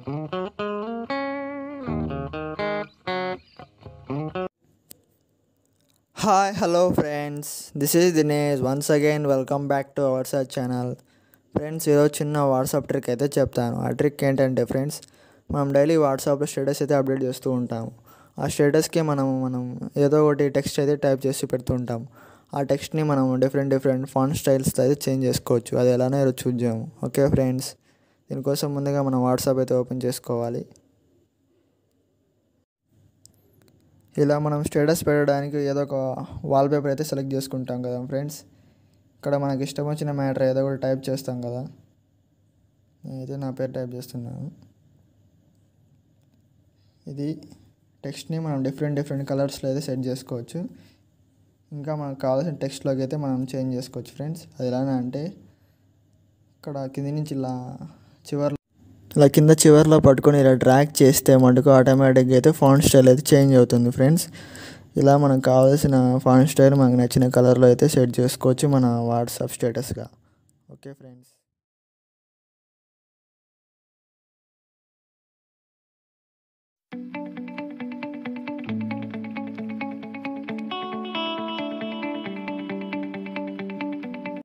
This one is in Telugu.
Hi, hello friends. This is Dinesh. Once again, welcome back to our search channel. Friends ఈరోజు చిన్న వాట్సాప్ ట్రిక్ అయితే చెప్తాను. ఆ ట్రిక్ ఏంటంటే ఫ్రెండ్స్, మనం డైలీ వాట్సాప్లో స్టేటస్ అయితే అప్డేట్ చేస్తూ ఉంటాము. ఆ స్టేటస్కి మనం ఏదో ఒకటి టెక్స్ట్ అయితే టైప్ చేసి పెడుతూ ఉంటాం. ఆ టెక్స్ట్ని మనం డిఫరెంట్ ఫాంట్ స్టైల్స్తో అయితే చేంజ్ చేసుకోవచ్చు. అది ఎలానో ఈరోజు చూద్దాము. ఓకే ఫ్రెండ్స్, దీనికోసం ముందుగా మనం వాట్సాప్ అయితే ఓపెన్ చేసుకోవాలి. ఇలా మనం స్టేటస్ పెట్టడానికి ఏదో ఒక వాల్పేపర్ అయితే సెలెక్ట్ చేసుకుంటాం కదా ఫ్రెండ్స్. ఇక్కడ మనకి ఇష్టం వచ్చిన మ్యాటర్ ఏదో ఒకటి టైప్ చేస్తాం కదా. నేనైతే నా పేరు టైప్ చేస్తున్నాను. ఇది టెక్స్ట్ని మనం డిఫరెంట్ కలర్స్లో అయితే సెట్ చేసుకోవచ్చు. ఇంకా మనకు కావాల్సిన టెక్స్ట్లోకి అయితే మనం చేంజ్ చేసుకోవచ్చు ఫ్రెండ్స్. అది ఎలానే అంటే, ఇక్కడ కింది నుంచి ఇలా కింద చివర్లో పట్టుకొని ఇలా డ్రాగ్ చేస్తే మటుకు ఆటోమేటిక్గా అయితే ఫాంట్ స్టైల్ అయితే చేంజ్ అవుతుంది ఫ్రెండ్స్. ఇలా మనకు కావాల్సిన ఫాంట్ స్టైల్ మనకు నచ్చిన కలర్లో అయితే సెట్ చేసుకోవచ్చు మన వాట్సాప్ స్టేటస్గా. Okay friends.